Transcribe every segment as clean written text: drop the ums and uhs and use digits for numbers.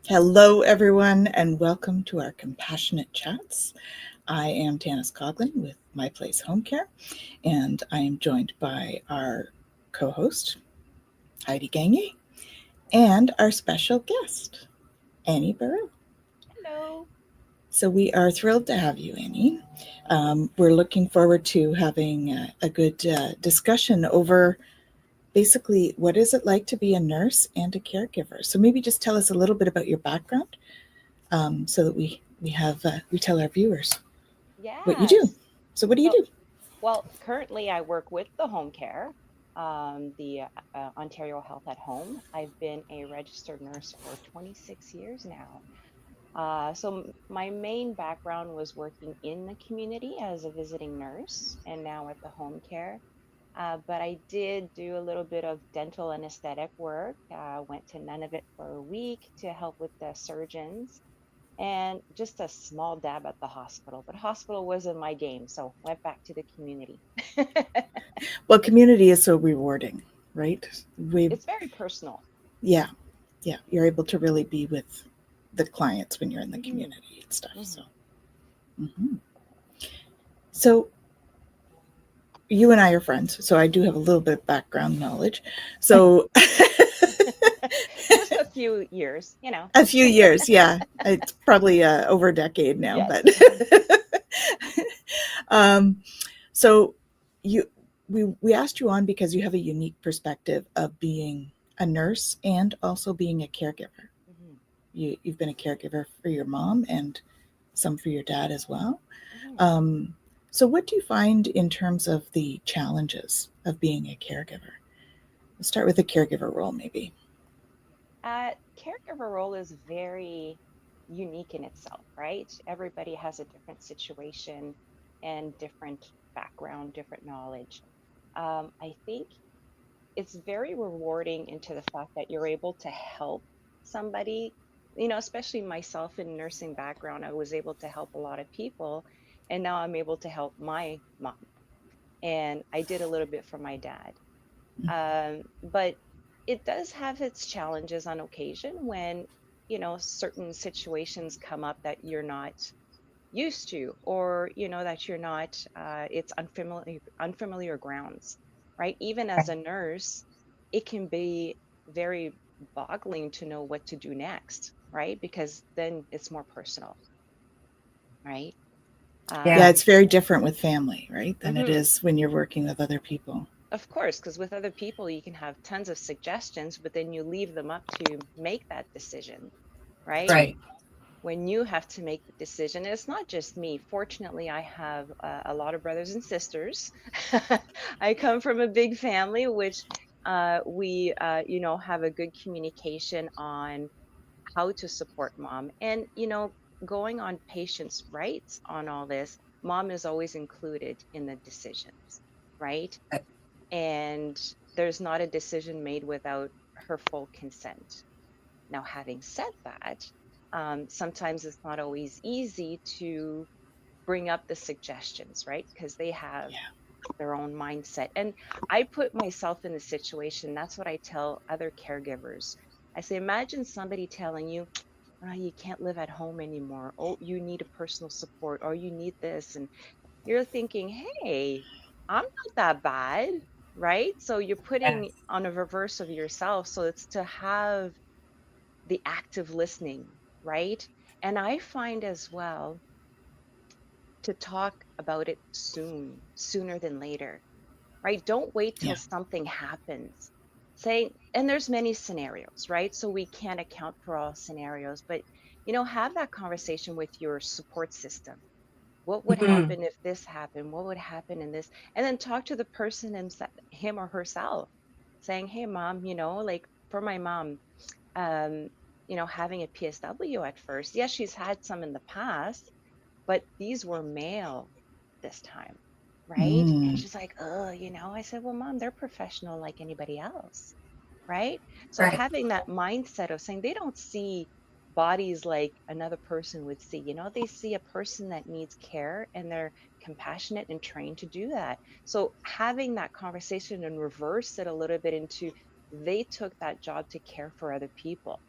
Hello, everyone, and welcome to our Compassionate Chats. I am Tanis Coughlin with My Place Home Care, and I am joined by our co host, Heidi Gagne, and our special guest, Annie Baril. Hello. So, we are thrilled to have you, Annie. We're looking forward to having a good discussion over basically what is it like to be a nurse and a caregiver. So, maybe just tell us a little bit about your background so that we tell our viewers what you do. Yes. So what do you So, do? well, currently I work with the home care, the Ontario Health at Home. I've been a registered nurse for 26 years now. My main background was working in the community as a visiting nurse and now at the home care. But I did do a little bit of dental and aesthetic work. Went to Nunavut for a week to help with the surgeons and just a small dab at the hospital. But hospital wasn't my game, so went back to the community. Well, community is so rewarding, right? We, It's very personal. yeah, yeah, you're able to really be with the clients when you're in the Hmm. community and stuff. So, Hmm. mhm. So you and I are friends, so I do have a little bit of background knowledge. So Just a few years, you know. a few years, yeah, it's probably over a decade now, Yes. but um, so you we asked you on because you have a unique perspective of being a nurse and also being a caregiver. Hmm. You've been a caregiver for your mom and some for your dad as well. Hmm. Um, so, what do you find in terms of the challenges of being a caregiver? Let's start with the caregiver role, maybe. Caregiver role is very unique in itself, right? Everybody has a different situation and different background, different knowledge. I think it's very rewarding into the fact that you're able to help somebody, especially myself in nursing background. I was able to help a lot of people, and now I'm able to help my mom. And I did a little bit for my dad. But it does have its challenges on occasion when, certain situations come up that you're not used to, or that you're not it's unfamiliar grounds, right? Even as a nurse, it can be very boggling to know what to do next, right? Because then it's more personal, right? Yeah, um it's very different with family, right, than it mhm. is when you're working with other people. Of course, because with other people you can have tons of suggestions, but then you leave them up to make that decision, right? Right. When you have to make the decision, it's not just me. Fortunately, I have a lot of brothers and sisters. I come from a big family, which we, have a good communication on how to support mom. And, going on patients' rights on all this, mom is always included in the decisions, right? And there's not a decision made without her full consent. Now, having said that, sometimes it's not always easy to bring up the suggestions, right? Because they have Yeah. their own mindset. And I put myself in the situation. That's what I tell other caregivers. I say, imagine somebody telling you, oh, you can't live at home anymore. Oh, you need a personal support, or you need this. And you're thinking, hey, I'm not that bad, right? So you're putting Yes. on a reverse of yourself. So it's to have the active listening, right? And I find as well to talk about it sooner than later, right? Don't wait till Yeah. something happens. Say, and there's many scenarios, right? So we can't account for all scenarios, but have that conversation with your support system. What would Mhm. happen if this happened? What would happen in this? And then talk to the person him or herself, saying, "Hey, mom, like for my mom, um, having a PSW at first. Yes, she's had some in the past, but these were male this time, right?" And Mm, she's like, "Oh, I said, well, mom, they're professional like anybody else, right?" So Right. having that mindset of saying they don't see bodies like another person would see, they see a person that needs care and they're compassionate and trained to do that. So having that conversation and reverse it a little bit into they took that job to care for other people,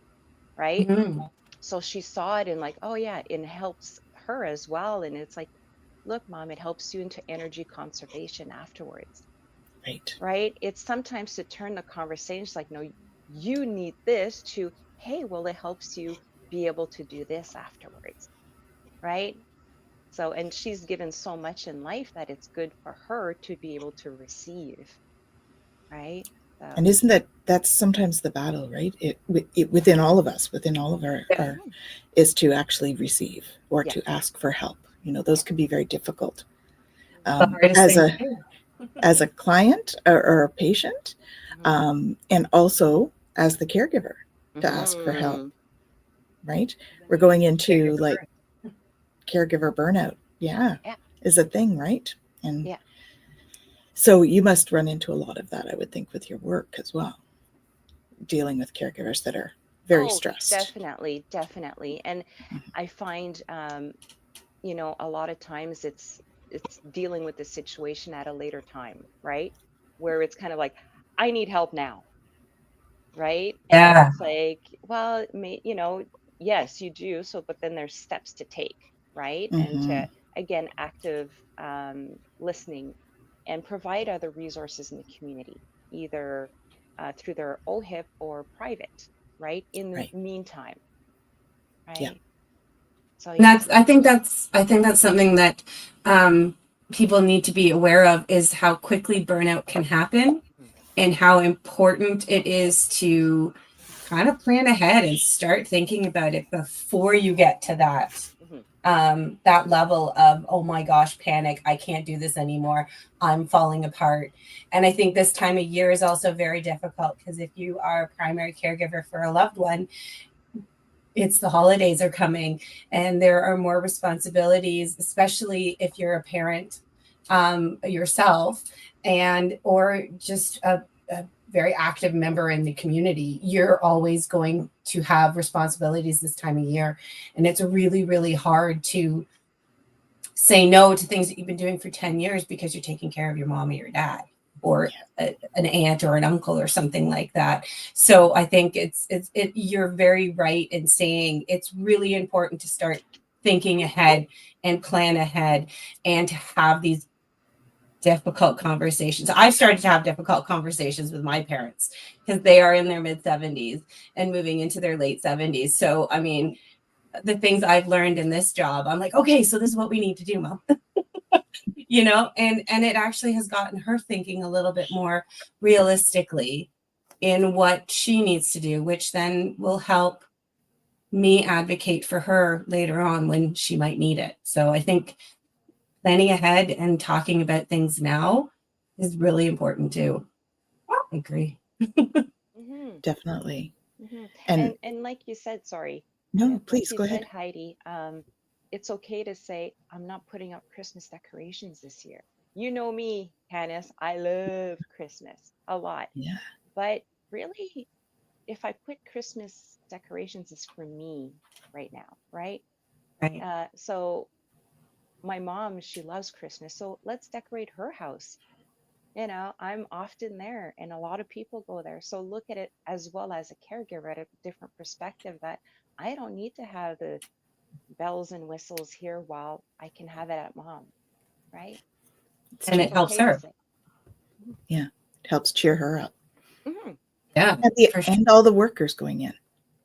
right? Mhm. So she saw it and like, oh yeah, it helps her as well. And it's like, look, mom, it helps you into energy conservation afterwards, Right. right? It's sometimes to turn the conversation like, no, you need this to, hey, well, it helps you be able to do this afterwards, right? So, and she's given so much in life that it's good for her to be able to receive, right? So, And isn't that's sometimes the battle, right? It within all of us, within all of Yeah. our is to actually receive or yeah, to ask for help. yeah. Those can be very difficult. The hardest As thing a to do. as a client or a patient, Mm-hmm. and also as the caregiver to ask for help, Mm-hmm. right? We're going into like Caregiver. caregiver burnout. Yeah, Yeah, is a thing, right? And yeah. so you must run into a lot of that, I would think, with your work as well, dealing with caregivers that are very Oh, stressed. definitely, definitely. And I find, a lot of times it's dealing with the situation at a later time, right? Where it's kind of like, I need help now, right? And Yeah. it's like, well, yes, you do. So, but then there's steps to take, right? And Mm-hmm. to, again, active listening and provide other resources in the community, either through their OHIP or private, right? In the Right. meantime, Yeah. right? So, And yeah. I think that's something that people need to be aware of is how quickly burnout can happen and how important it is to kind of plan ahead and start thinking about it before you get to Mm-hmm. that level of, oh my gosh, panic, I can't do this anymore, I'm falling apart. And I think this time of year is also very difficult because if you are a primary caregiver for a loved one, it's the holidays are coming and there are more responsibilities, especially if you're a parent yourself, and or just a very active member in the community. You're always going to have responsibilities this time of year, and it's really, really hard to say no to things that you've been doing for 10 years because you're taking care of your mom or your dad or an aunt or an uncle or something like that. So I think you're very right in saying it's really important to start thinking ahead and plan ahead and to have these difficult conversations. I've started to have difficult conversations with my parents because they are in their mid 70s and moving into their late 70s. So, I mean, the things I've learned in this job, I'm like, okay, so this is what we need to do, mom. And it actually has gotten her thinking a little bit more realistically in what she needs to do, which then will help me advocate for her later on when she might need it. So I think planning ahead and talking about things now is really important too. I agree. Mm-hmm. Definitely. Mm-hmm. And And like you said, sorry, no, like please you go said, ahead. Heidi, it's okay to say, I'm not putting up Christmas decorations this year. You know me, Candice, I love Christmas a lot. Yeah. But really, if I put Christmas decorations, it's for me right now, right? Right. So my mom, she loves Christmas. So let's decorate her house. I'm often there and a lot of people go there. So look at it as well as a caregiver at a different perspective that I don't need to have the bells and whistles here while I can have it at mom, right? It's And true. it It's helps okay to her. say. Yeah. It helps cheer her up. Mm-hmm. Yeah, for sure. And all the workers going in,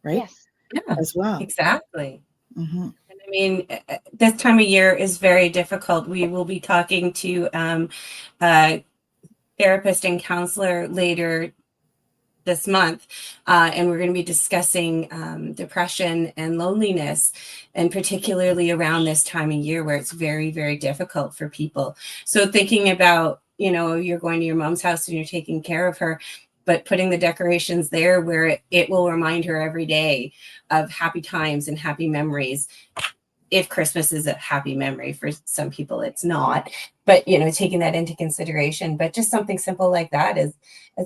right? Yes. Yeah, As well. exactly. Mm-hmm. And I mean, this time of year is very difficult. We will be talking to a therapist and counselor later this month, and we're going to be discussing depression and loneliness, and particularly around this time of year where it's very, very difficult for people. So thinking about, you're going to your mom's house and you're taking care of her, but putting the decorations there where it will remind her every day of happy times and happy memories. If Christmas is a happy memory, for some people it's not, but taking that into consideration. But just something simple like that is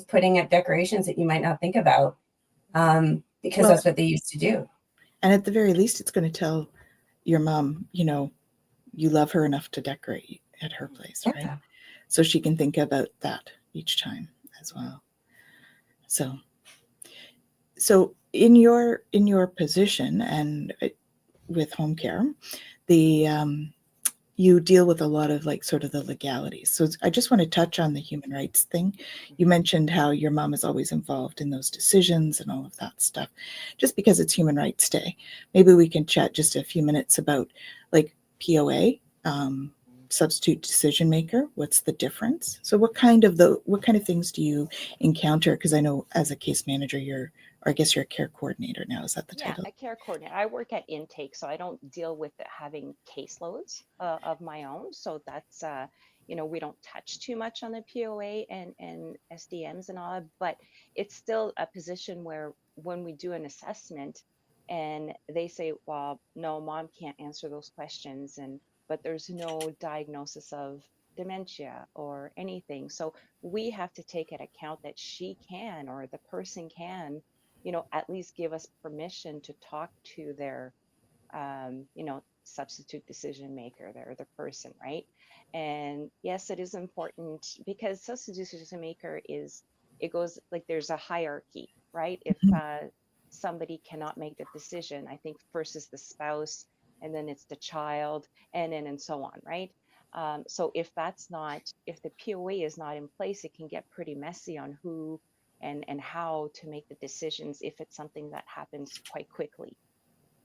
putting up decorations that you might not think about, because Well, that's what they used to do. and at the very least, it's going to tell your mom, you love her enough to decorate at her place, right? Yeah. So she can think about that each time as well. So So in your position and with home care, the you deal with a lot of like sort of the legalities. So I just want to touch on the human rights thing. You mentioned how your mom is always involved in those decisions and all of that stuff. Just because it's Human Rights Day, maybe we can chat just a few minutes about like POA, substitute decision maker. What's the difference? So what kind of things do you encounter? Because I know as a case manager, or I guess you're a care coordinator now. Is that the Yeah, title? a care coordinator. I work at intake, so I don't deal with having caseloads of my own. So that's, we don't touch too much on the POA and SDMs and all that, but it's still a position where when we do an assessment and they say, well, no, mom can't answer those questions, but there's no diagnosis of dementia or anything. So we have to take into account that she can, or the person can, at least give us permission to talk to their, substitute decision maker, the person, right? And yes, it is important because substitute decision maker it goes like there's a hierarchy, right? If Mhm. somebody cannot make the decision, I think first is the spouse, and then it's the child, and so on, right? So if the POA is not in place, it can get pretty messy on who and how to make the decisions if it's something that happens quite quickly,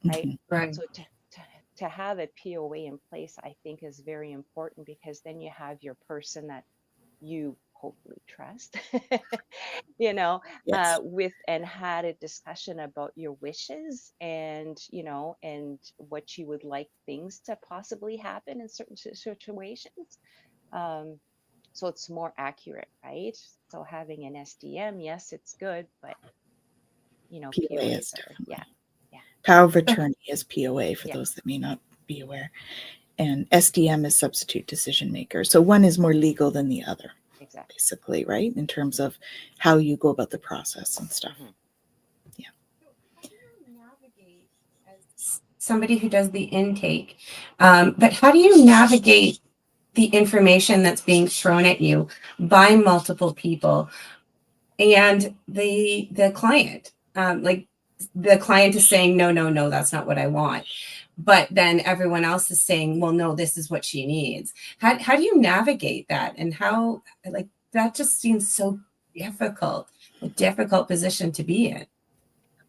right? Mhm. Right. So to have a POA in place, I think is very important because then you have your person that you hopefully trust, Yes. with and had a discussion about your wishes and what you would like things to possibly happen in certain situations. Um, so it's more accurate, right? So having an SDM, yes, it's good, but POA is POAs are, yeah, definitely. yeah, Power of attorney is POA for yeah, those that may not be aware. And SDM is substitute decision maker. So one is more legal than the other, exactly. basically, right? In terms of how you go about the process and stuff. Hmm. Yeah. So how do you navigate as somebody who does the intake? But how do you navigate the information that's being thrown at you by multiple people and the client? Like the client is saying, no, no, no, that's not what I want. But then everyone else is saying, well, no, this is what she needs. How do you navigate that? And how, like, that just seems so difficult, a difficult position to be in.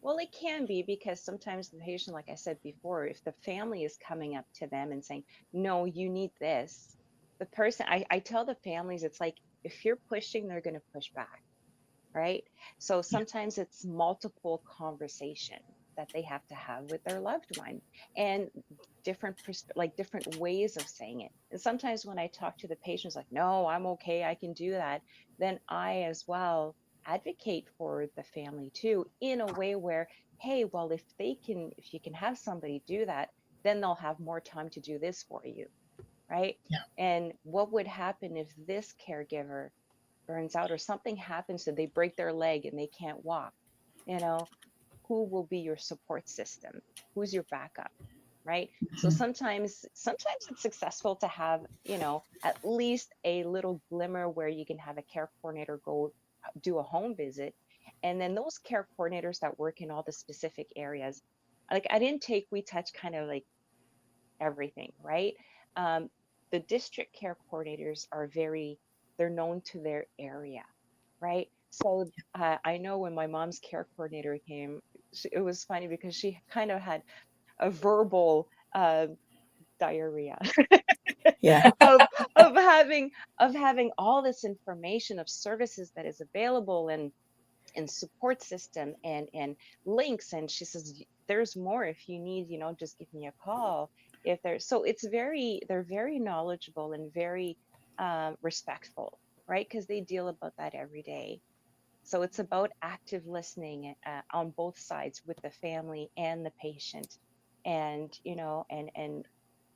Well, it can be because sometimes the patient, like I said before, if the family is coming up to them and saying, no, you need this, the person, I tell the families, it's like, if you're pushing, they're going to push back, right? So Yeah. sometimes it's multiple conversation that they have to have with their loved one and different ways of saying it. And sometimes when I talk to the patients like, no, I'm okay, I can do that, then I as well advocate for the family too in a way where, hey, well, if you can have somebody do that, then they'll have more time to do this for you, right? Yeah. And what would happen if this caregiver burns out or something happens so they break their leg and they can't walk? You know, who will be your support system? Who's your backup? Right? So Mhm. sometimes it's successful to have, at least a little glimmer where you can have a care coordinator go do a home visit. And then those care coordinators that work in all the specific areas, like at intake, we touch kind of like everything, right? Um, the district care coordinators they're known to their area, right? So I know when my mom's care coordinator came, it was funny because she kind of had a verbal diarrhea Yeah. of of having of having all this information of services that is available and support system and links, and she says there's more if you need, just give me a call if there's. So they're very knowledgeable and very respectful, right? Because they deal about that every day. So it's about active listening on both sides with the family and the patient. And, and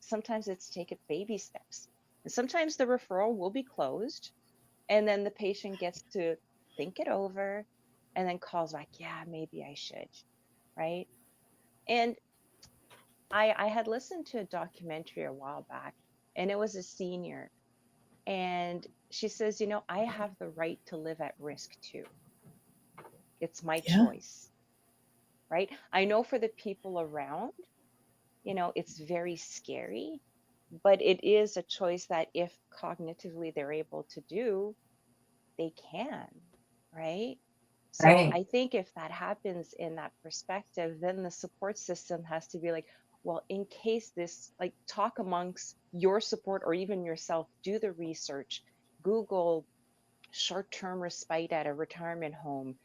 sometimes it's take it baby steps. And sometimes the referral will be closed and then the patient gets to think it over and then calls back, yeah, maybe I should. Right. And I had listened to a documentary a while back and it was a senior. And she says, I have the right to live at risk too. It's my Yeah. choice. right? I know for the people around, it's very scary, but it is a choice that if cognitively they're able to do, they can, right? So Right. I think if that happens in that perspective, then the support system has to be like, well, in case this, like, talk amongst your support or even yourself, do the research, Google short-term respite at a retirement home,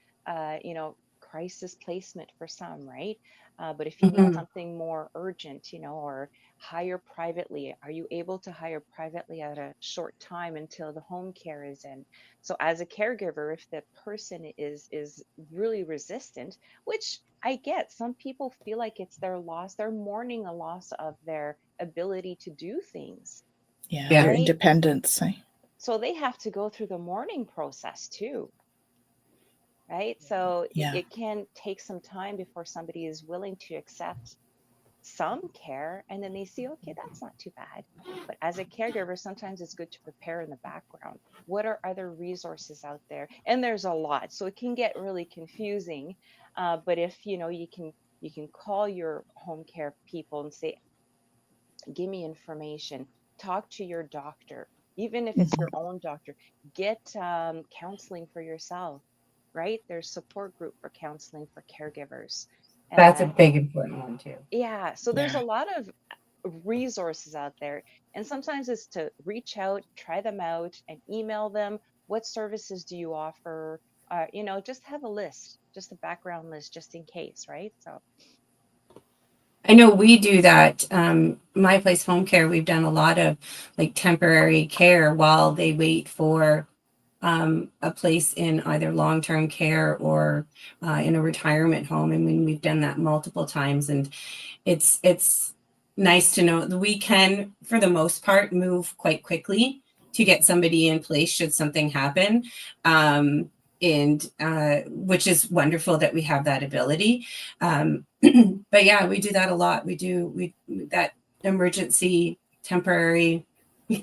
crisis placement for some, right? But if you need Mhm. something more urgent, or hire privately, are you able to hire privately at a short time until the home care is in? So as a caregiver, if the person is really resistant, which I get, some people feel like it's their loss, they're mourning a loss of their ability to do things, Yeah, Yeah. their right? independence. So they have to go through the mourning process too, right? So Yeah, it can take some time before somebody is willing to accept some care, and then they see, okay, that's not too bad. But as a caregiver, sometimes it's good to prepare in the background. What are other resources out there? And there's a lot, so it can get really confusing. But if you can call your home care people and say, give me information, talk to your doctor, even if it's mhm, your own doctor, get counseling for yourself, right? There's support group for counseling for caregivers. That's a uh, big important one too. yeah, so there's a yeah. lot of resources out there, and sometimes it's to reach out, try them out, and email them. What services do you offer? Just have a list, just a background list, just in case, right? So I know we do that. My place home care, we've done a lot of like temporary care while they wait for a place in either long-term care or in a retirement home. I mean, we've done that multiple times, and it's nice to know that we can, for the most part, move quite quickly to get somebody in place should something happen. And which is wonderful that we have that ability. But yeah, we do that a lot. We that emergency temporary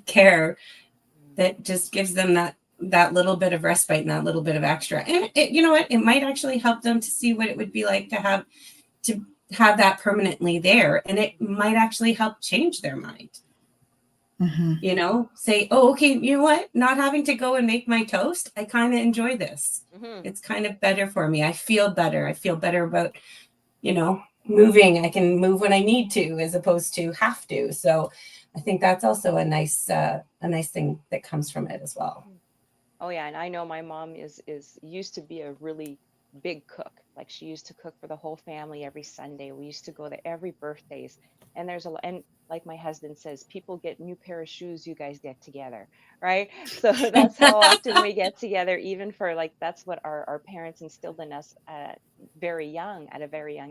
care that just gives them that little bit of respite and that little bit of extra. And you know what? It might actually help them to see what it would be like to have that permanently there, and it might actually help change their mind. Hmm. Say, oh, okay, you know what? Not having to go and make my toast, I kind of enjoy this. mhm. It's kind of better for me. I feel better. I feel better about moving. I can move when I need to as opposed to have to. So I think that's also a nice thing that comes from it as well. Oh yeah, and I know my mom is used to be a really big cook. Like, she used to cook for the whole family every Sunday. We used to go there every birthdays. And there's a lot, and like my husband says, people get new pair of shoes, you guys get together, right? So that's how often we get together, even for, like, that's what our parents instilled in us at a very young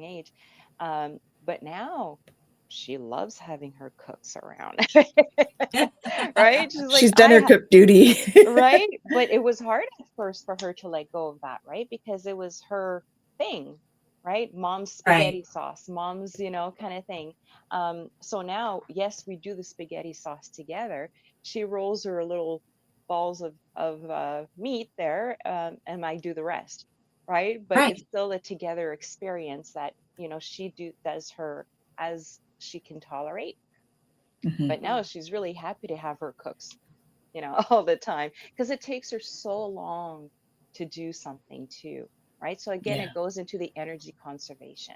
age. But now she loves having her cooks around. Right? She's like, She's done her cook duty. right? But it was hard at first for her to let go of that, right? Because it was her thing, right? Mom's Right. spaghetti sauce, mom's, kind of thing. So now, yes, we do the spaghetti sauce together. She rolls her little balls of meat there, and I do the rest, right? But it's Right. still a together experience that, she does her as she can tolerate. Hmm. But now she's really happy to have her cooks, all the time, because it takes her so long to do something too, right? So again, Yeah. it goes into the energy conservation.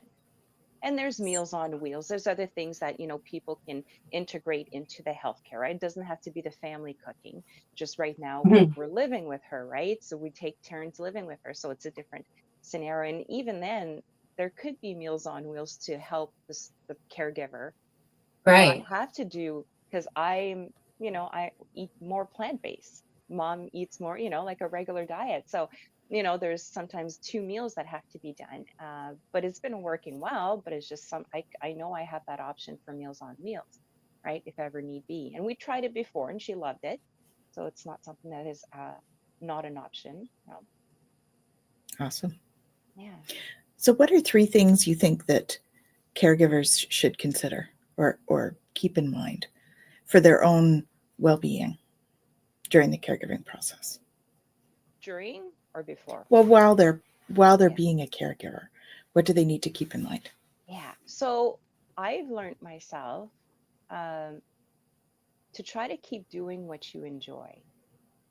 And there's meals on wheels. There's other things that, people can integrate into the healthcare, right? It doesn't have to be the family cooking. Just right now Mhm. we're living with her, right? So we take turns living with her. So it's a different scenario. And even then, there could be meals on wheels to help the caregiver not Right. have to do, because I eat more plant-based. Mom eats more, like a regular diet. So, there's sometimes two meals that have to be done. But it's been working well, but it's just I know I have that option for meals on wheels, right? If ever need be. And we tried it before and she loved it. So it's not something that is not an option. Awesome. Yeah. So, what are three things you think that caregivers should consider or keep in mind for their own well-being during the caregiving process? During or before? Well, while they're Yeah. being a caregiver, What do they need to keep in mind? Yeah. So I've learned myself um, to try to keep doing what you enjoy,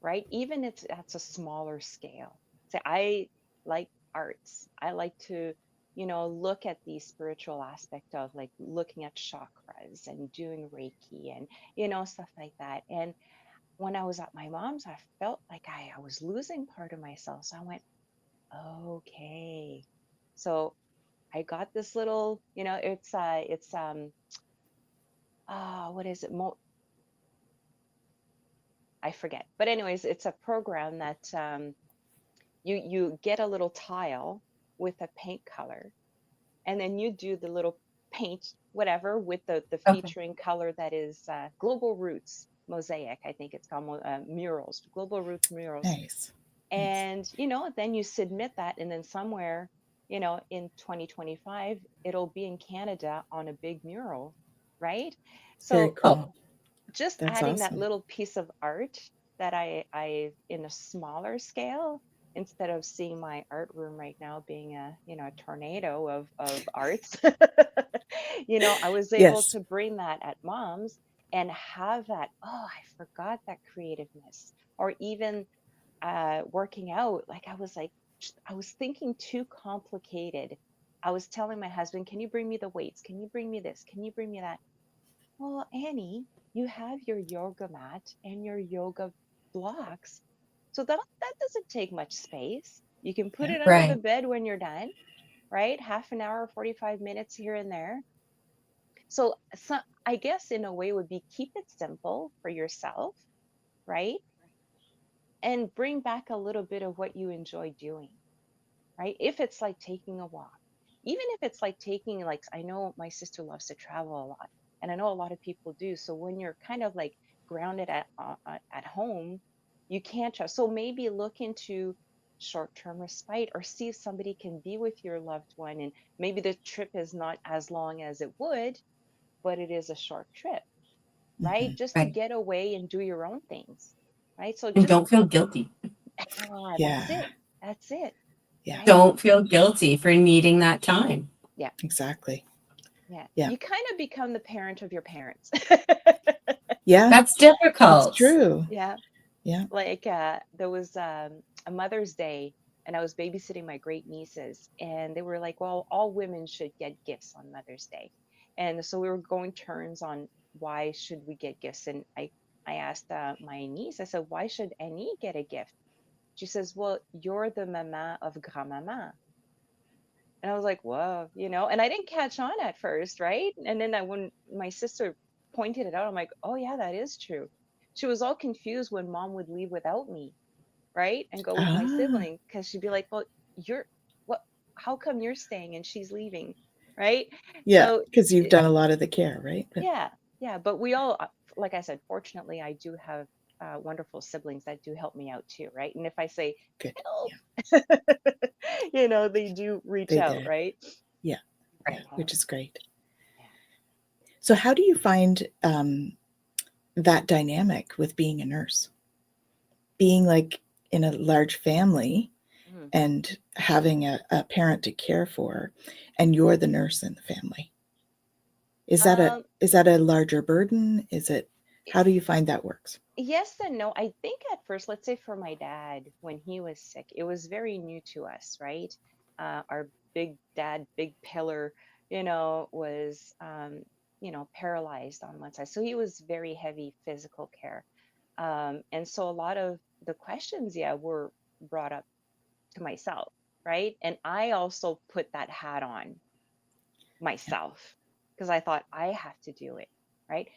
right? Even if it's at a smaller scale. Say, I like arts. I like to, look at the spiritual aspect of like looking at chakras and doing Reiki and, stuff like that. And when I was at my mom's, I felt like I was losing part of myself. So I went, okay. So I got this little, what is it? I forget. But anyways, it's a program that you get a little tile with a paint color, and then you do the little paint whatever with the Okay. featuring color that is global roots mosaic. I think it's called murals, global roots murals. Nice. Nice. And then you submit that, and then somewhere in 2025 it'll be in Canada on a big mural, right? Very So Oh, cool. just That's adding that awesome. little piece of art that I in a smaller scale, instead of seeing my art room right now being a tornado of arts. I was able Yes. to bring that at mom's and have that, oh, I forgot that creativeness. Or even working out, like I was thinking too complicated. I was telling my husband, can you bring me the weights? Can you bring me this? Can you bring me that? Well, Annie, you have your yoga mat and your yoga blocks. So that doesn't take much space. You can put Yeah. it under the right. bed when you're done, right? Half an hour, 45 minutes here and there. So I guess in a way would be keep it simple for yourself, right? And bring back a little bit of what you enjoy doing, right? If it's like taking a walk, even if it's like taking, like, I know my sister loves to travel a lot, and I know a lot of people do. So when you're kind of like grounded at home, you can't trust. So maybe look into short-term respite, or see if somebody can be with your loved one, and maybe the trip is not as long as it would, but it is a short trip, right? Hmm. Just to Right. get away and do your own things, right? So And just don't feel guilty. that's Yeah. it. That's it, Yeah. right? Don't feel guilty for needing that time. Yeah. Exactly. Yeah, Yeah. you kind of become the parent of your parents. Yeah. That's It's difficult. true. Yeah, Yeah. like there was a Mother's Day, and I was babysitting my great nieces, and they were like, "Well, all women should get gifts on Mother's Day," and so we were going turns on why should we get gifts, and I asked my niece, I said, "Why should Annie get a gift?" She says, "Well, you're the mama of grandmama." And I was like, whoa, and I didn't catch on at first, right? And then when my sister pointed it out, I'm like, oh, yeah, that is true. She was all confused when mom would leave without me, right? And go with my Ah. sibling, because she'd be like, well, what, how come you're staying and she's leaving, right? Yeah. So, Because you've done a lot of the care, right? But yeah, yeah. But we all, like I said, fortunately, I do have wonderful siblings that do help me out too, right? And if I say, good. help, Yeah. they do reach They out, there. right? Yeah. Yeah. Right. Which is great. Yeah. So, how do you find that dynamic with being a nurse? Being like in a large family Mhm. and having a parent to care for, and you're the nurse in the family. Um, Is that a larger burden? Is it, y- how do you find that works? yes and no. I think at first, let's say for my dad, when he was sick, it was very new to us, right? Our big dad, big pillar, was, paralyzed on one side. So he was very heavy physical care. And so a lot of the questions, yeah, were brought up to myself, right? And I also put that hat on Yeah. myself because I thought I have to do it, right?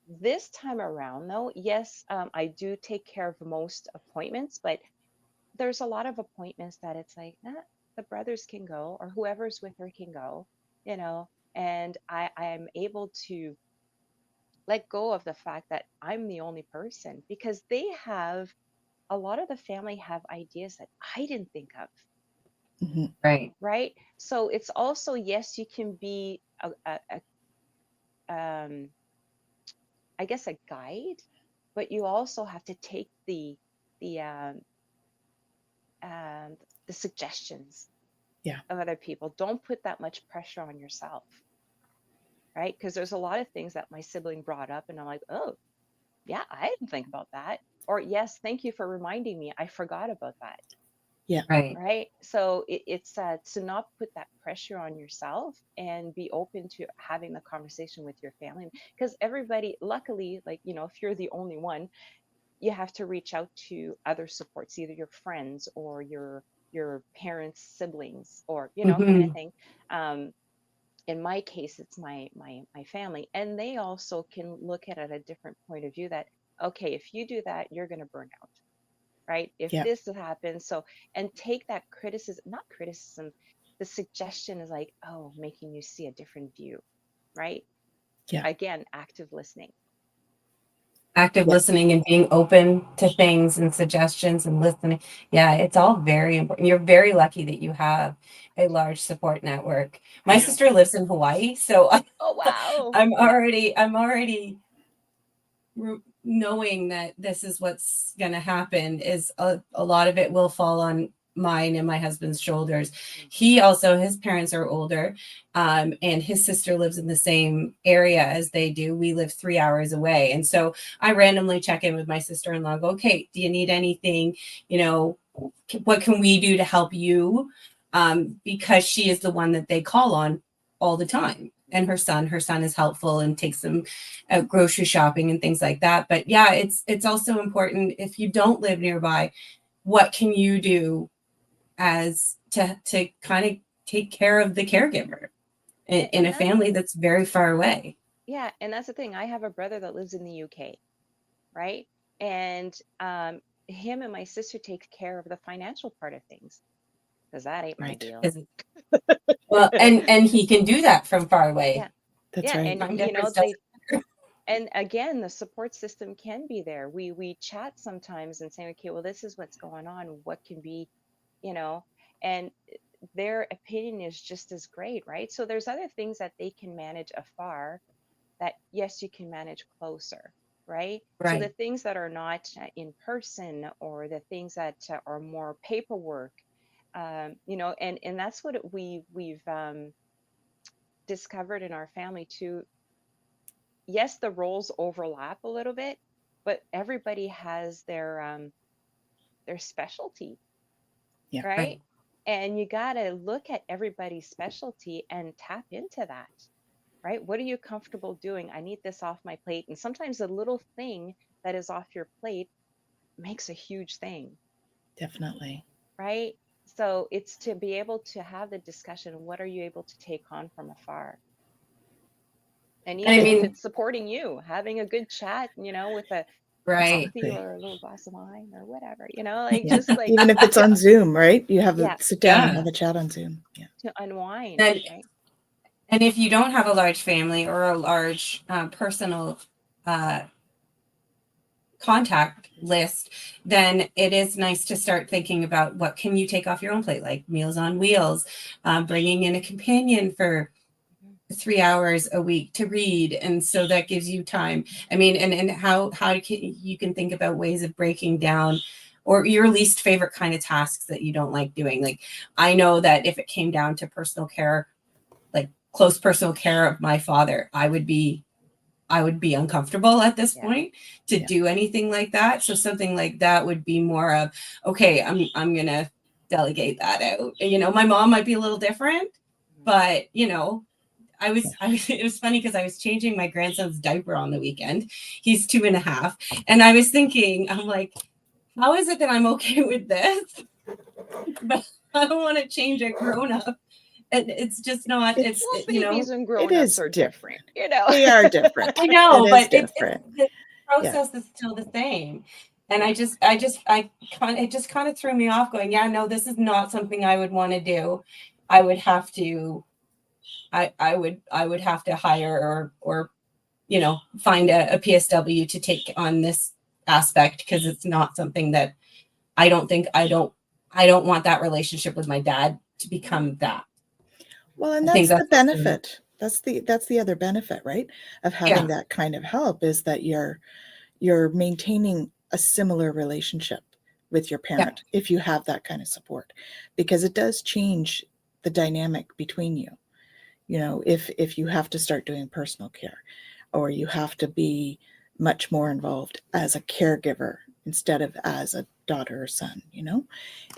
This time around, though, yes, I do take care of most appointments, but there's a lot of appointments that it's like, the brothers can go, or whoever's with her can go, and I am able to let go of the fact that I'm the only person, because they have a lot of the family have ideas that I didn't think of, Hmm. Right. right? So it's also, yes, you can be um, I guess a guide, but you also have to take the um, the suggestions, Yeah. of other people. Don't put that much pressure on yourself, right? Because there's a lot of things that my sibling brought up, and I'm like, oh, yeah, I didn't think about that. Or, yes, thank you for reminding me. I forgot about that. Yeah. Right. Right. So it's to not put that pressure on yourself and be open to having the conversation with your family. Because everybody, luckily, like, if you're the only one, you have to reach out to other supports, either your friends or your parents, siblings, or, kind of Hmm. thing. In my case, it's my family, and they also can look at it at a different point of view that, okay, if you do that, you're going to burn out, right? If Yeah. this happens, so, and take that criticism, not criticism, the suggestion is like, oh, making you see a different view, right? Yeah. Again, active listening. Active Yeah. listening and being open to things and suggestions and listening. Yeah, it's all very important. You're very lucky that you have a large support network. My Yeah. sister lives in Hawaii, so Oh, wow. I'm already knowing that this is what's going to happen. Is a lot of it will fall on mine and my husband's shoulders. He also, his parents are older, and his sister lives in the same area as they do. We live 3 hours away, and so I randomly check in with my sister-in-law. Go, okay, do you need anything? What can we do to help you? Because she is the one that they call on all the time, and her son is helpful and takes them out grocery shopping and things like that. But yeah, it's also important, if you don't live nearby, what can you do as to kind of take care of the caregiver in And a that's, family that's very far away. yeah, and that's the thing. I have a brother that lives in the UK, right? And him and my sister take care of the financial part of things, because that ain't my Right. deal. Well, and he can do that from far Yeah. away. That's Yeah. right. And, Time difference doesn't matter. and again, the support system can be there. We chat sometimes and say, okay, well, this is what's going on. What can be, you know, and their opinion is just as great, right? So there's other things that they can manage afar that, yes, you can manage closer, right? So the Right. things that are not in person, or the things that are more paperwork, and that's what we've discovered in our family too. Yes, the roles overlap a little bit, but everybody has their specialty, Yeah. right? Right. And you got to look at everybody's specialty and tap into that, right? What are you comfortable doing? I need this off my plate. And sometimes a little thing that is off your plate makes a huge thing, Definitely. right? So it's to be able to have the discussion. What are you able to take on from afar? And And I even if mean, it's supporting you, having a good chat, with a right. coffee Exactly. or a little glass of wine or whatever, like Yeah. just like, Even if it's to, on Zoom, right? You have to yeah, sit down and Yeah. have a chat on Zoom. Yeah. to unwind, And right? and if you don't have a large family or a large personal uh, contact list, then it is nice to start thinking about what can you take off your own plate, like Meals on Wheels, bringing in a companion for Mhm. 3 hours a week to read, and so that gives you time. I mean, and how you can think about ways of breaking down or your least favorite kind of tasks that you don't like doing. Like, I know that if it came down to personal care, like close personal care of my father, I would be uncomfortable at this Yeah. point to Yeah. do anything like that. So something like that would be more of, okay, I'm gonna delegate that out. My mom might be a little different, Mhm. but I was it was funny because I was changing my grandson's diaper on the weekend. He's 2.5. And I was thinking, I'm like, how is it that I'm okay with this? But I don't want to change a grown up. And it's just not, It's Well, babies and it grown-ups is are different, different. They are different. I It know, is but it's different. the Yeah. process is still the same. And Yeah. it just kind of threw me off going, yeah, no, this is not something I would want to do. I would have to, I would have to hire or find a PSW to take on this aspect, because it's not something that I don't want that relationship with my dad to become that. Well, and I think that's the that's something, benefit. That's the other benefit, right? Of having yeah, that kind of help is that you're maintaining a similar relationship with your yeah, parent if you have that kind of support, because it does change the dynamic between you. You know, if you have to start doing personal care, or you have to be much more involved as a caregiver instead of as a daughter or son, you know,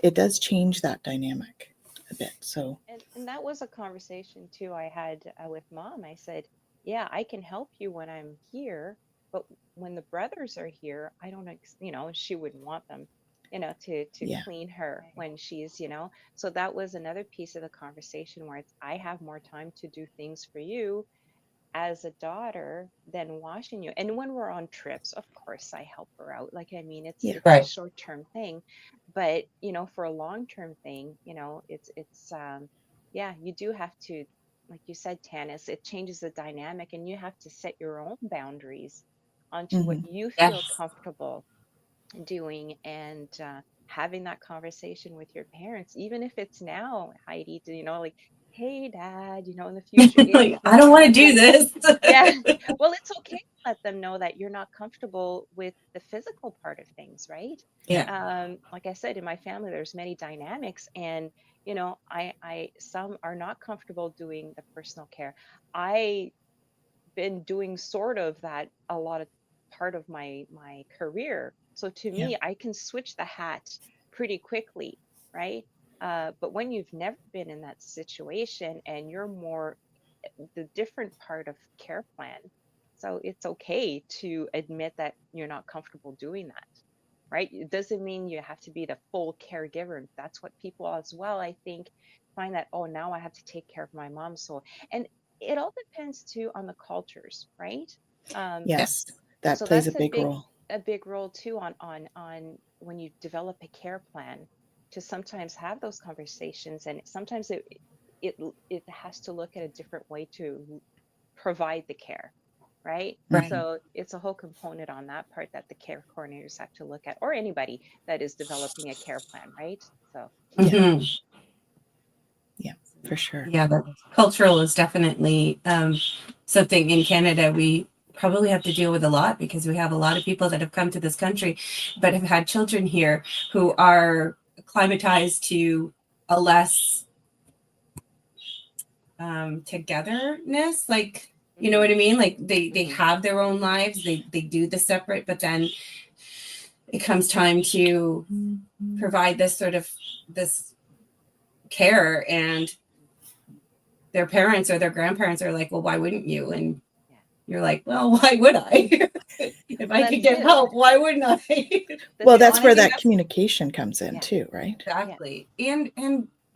it does change that dynamic a bit. So And that was a conversation too I had with mom. I said, yeah, I can help you when I'm here, but when the brothers are here, I don't, she wouldn't want them, to yeah, clean her when she's, so that was another piece of the conversation where it's, I have more time to do things for you as a daughter than watching you. And when we're on trips, of course I help her out. Like, I mean, yeah, it's a Right. short-term thing, but for a long-term thing, yeah, you do have to, like you said, Tanis, it changes the dynamic, and you have to set your own boundaries onto what hmm, you feel Yes. comfortable doing, and having that conversation with your parents, even if it's now, Heidi, to, like, hey, dad, in the future, Like, it's I don't want to do this. yeah. Well, it's okay to let them know that you're not comfortable with the physical part of things, right? Yeah. Like I said, in my family, there's many dynamics, and I some are not comfortable doing the personal care. I been doing sort of that a lot of part of my career. So to yeah, me, I can switch the hat pretty quickly, right? But when you've never been in that situation and you're more the different part of care plan, so it's okay to admit that you're not comfortable doing that, right? It doesn't mean you have to be the full caregiver. And that's what people as well, I think, find that, oh, now I have to take care of my mom. So, and it all depends too on the cultures, right? Um, yes, Yes. that so plays a that's big role. a big role too on when you develop a care plan, to sometimes have those conversations, and sometimes it it has to look at a different way to provide the care, right? Right. Hmm. So it's a whole component on that part that the care coordinators have to look at, or anybody that is developing a care plan, right? So Yeah, Hmm. yeah, for sure. Yeah, but cultural is definitely something in Canada we probably have to deal with a lot, because we have a lot of people that have come to this country but have had children here who are acclimatized to a less togetherness, like, you know mhm, what I mean, like they mhm, have their own lives, they do the separate, but then it comes time to provide this sort of this care, and their parents or their grandparents are like, well, why wouldn't you? And yeah. you're like, well, why would I? If Well, I could that's get it. help, why wouldn't I? That's Well, it. that's And I where think think, that that's communication comes in yeah, too, right? yeah. exactly. And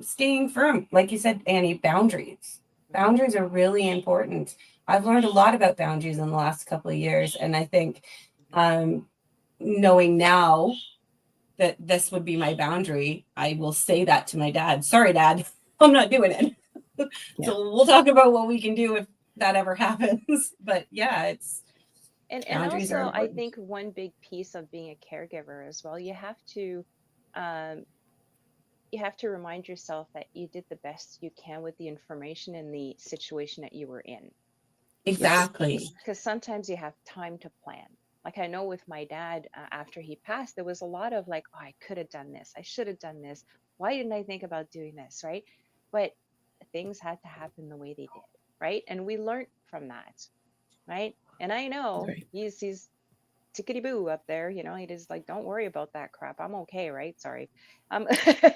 staying firm, like you said, Annie, boundaries. Mhm, Boundaries are really important. I've learned a lot about boundaries in the last couple of years, and I think mhm, um, knowing now that this would be my boundary, I will say that to my dad. Sorry, Dad, I'm not doing it. Yeah, So we'll talk about what we can do if that ever happens. But yeah, it's and boundaries are also, I important. think one big piece of being a caregiver as well, um, you have to remind yourself that you did the best you can with the information and the situation that you were in, right? yes, Exactly. Because sometimes you have time to plan. Like, I know with my dad, after he passed, there was a lot of like, oh, I could have done this. I should have done this. Why didn't I think about doing this? Right. But things had to happen the way they did. Right. And we learned from that. Right. And I know right. he's tickety boo up there. He just like, don't worry about that crap. I'm okay. Right. Sorry. Um,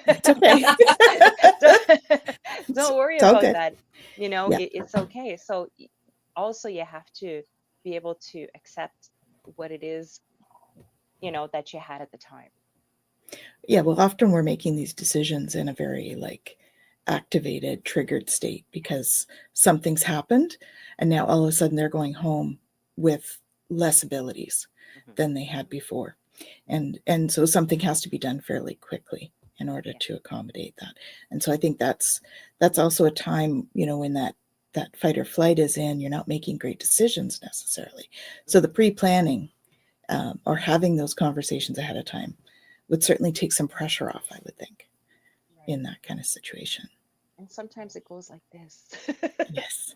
It's okay. don't, it's, don't worry it's all about good. that. Yeah, It's okay. So also you have to be able to accept what it is, that you had at the time. yeah. Well, often we're making these decisions in a very like activated, triggered state because something's happened, and now all of a sudden they're going home with less abilities Hmm. than they had before, and so something has to be done fairly quickly in order Yeah. to accommodate that. And so I think that's also a time, when that fight or flight is in, you're not making great decisions necessarily. So the Hmm. pre-planning, or having those conversations ahead of time would certainly take some pressure off, I would think, Right. in that kind of situation. And sometimes it goes like this. Yes.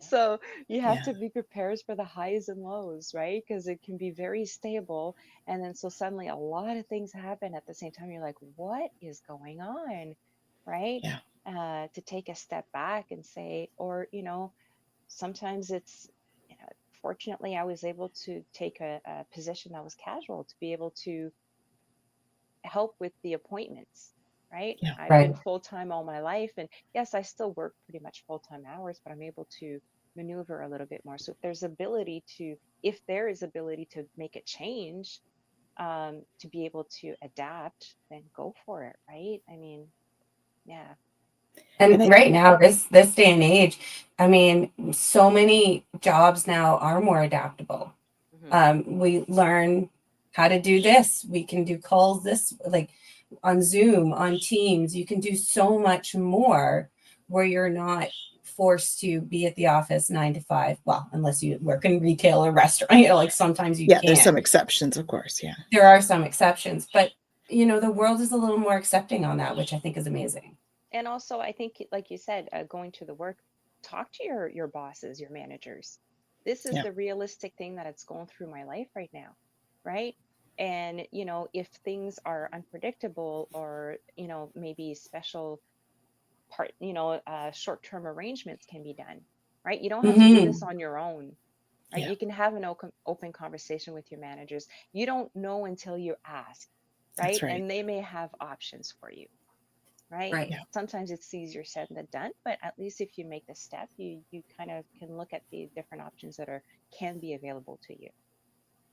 So you have Yeah. to be prepared for the highs and lows, right? Because it can be very stable. And then so suddenly a lot of things happen at the same time. You're like, what is going on? Right? Yeah. to take a step back and say, or, sometimes it's, fortunately, I was able to take a position that was casual to be able to help with the appointments, right? Yeah. I've been Right. full time all my life. And yes, I still work pretty much full time hours, but I'm able to maneuver a little bit more. So if there is ability to make a change, to be able to adapt, then go for it, right? I mean, yeah. And And I, right now, this day and age, I mean, so many jobs now are more adaptable. Hmm. We learn how to do this. We can do calls this, like on Zoom, on Teams. You can do so much more where you're not forced to be at the office 9 to 5. Well, unless you work in retail or restaurant, like sometimes you yeah, there's can't. some exceptions, of course. Yeah. There are some exceptions, but the world is a little more accepting on that, which I think is amazing. And also, I think, like you said, going to the work, talk to your bosses, your managers. This is Yeah. the realistic thing that it's going through my life right now, right? And if things are unpredictable, or maybe special short-term arrangements can be done, right? You don't have to do this Mm-hmm. on your own, right? Yeah. You can have an open conversation with your managers. You don't know until you ask, That's right? right. And they may have options for you, right? Right. Yeah. Sometimes it's easier said than done, but at least if you make the step, you kind of can look at the different options that can be available to you,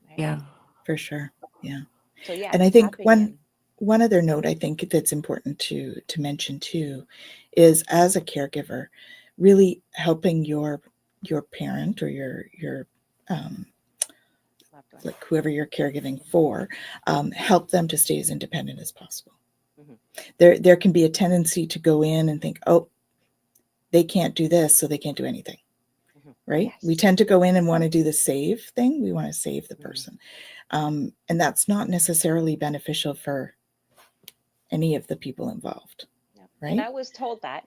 right? Yeah. For sure. Yeah. So yeah, And I think tapping one in. one other note I think that's important to mention too is, as a caregiver, really helping your parent or your um, Loved one. like whoever you're caregiving for, help them to stay as independent as possible. Hmm. There can be a tendency to go in and think, oh, they can't do this, so they can't do anything. Hmm. Right? We Yes. tend to go in and want to do the save thing. We want to save the Hmm. person. And that's not necessarily beneficial for any of the people involved. Yeah. And Right? I was told that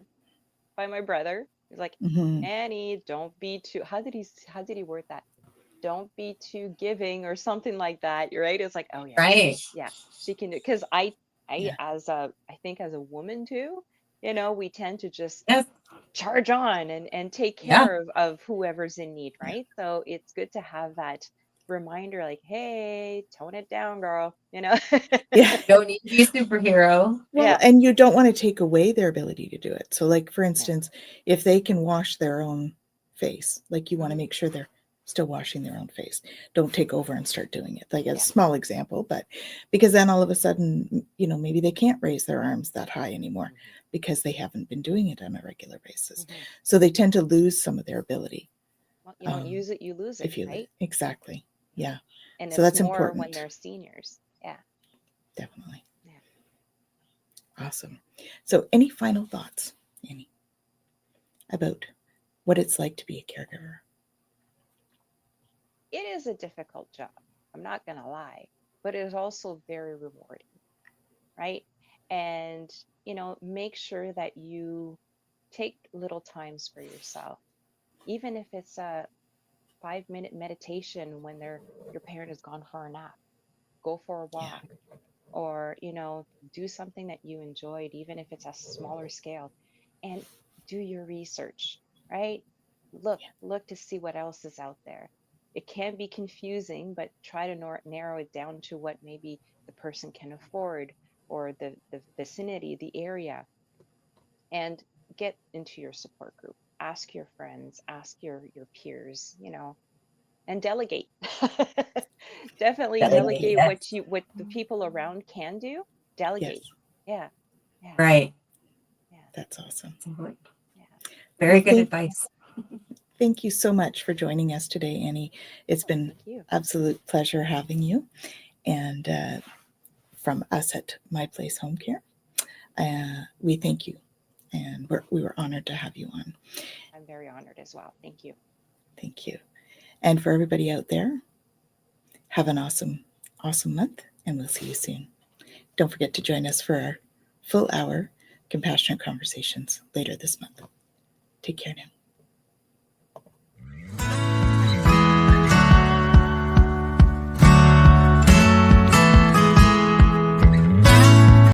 by my brother. He's like, Mm-hmm. Annie, don't be too, how did he word that? Don't be too giving or something like that. You're right. It's like, oh yeah, Right. yeah, she can do, because I Yeah. I think as a woman too, we tend to just Yes. charge on and take Yeah. care of whoever's in need, Yeah. right? So it's good to have that reminder, like, hey, tone it down, girl. Yeah. Don't need to be a superhero. Well, Yeah. and you don't want to take away their ability to do it. So, like, for Yeah. instance, if they can wash their own face, like, you want to Hmm. make sure they're still washing their own face. Don't take over and start doing it. Like a Yeah. small example, but because then all of a sudden, maybe they can't raise their arms that high anymore because they haven't been doing it on a regular basis. Hmm. So they tend to lose some of their ability. Well, you don't use it, you lose it, If you right? exactly, yeah. And So it's that's more when important. they're seniors. Yeah. Definitely. Yeah. Awesome. So, any final thoughts, Annie, about what it's like to be a caregiver? It is a difficult job. I'm not going to lie, but it is also very rewarding, right? And, make sure that you take little times for yourself, even if it's a 5-minute meditation when your parent has gone for a nap, go for a Yeah. walk, or, do something that you enjoyed, even if it's a smaller scale, and do your research, right? Look to see what else is out there. It can be confusing, but try to narrow it down to what maybe the person can afford, or the vicinity, the area, and get into your support group. Ask your friends, ask your peers, and delegate. Definitely Delegate. delegate Yes. what the people around can do. Yes. Delegate. Yeah. Yeah. Right. Yeah. That's awesome. Yeah. Very Well, good advice. thank you so much for joining us today, Annie. It's Oh, been thank you. absolute pleasure having you. And from us at My Place Home Care, we thank you. And we were honored to have you on. I'm very honored as well. Thank you. Thank you. And for everybody out there, have an awesome, awesome month, and we'll see you soon. Don't forget to join us for our full hour compassionate conversations later this month. Take care now.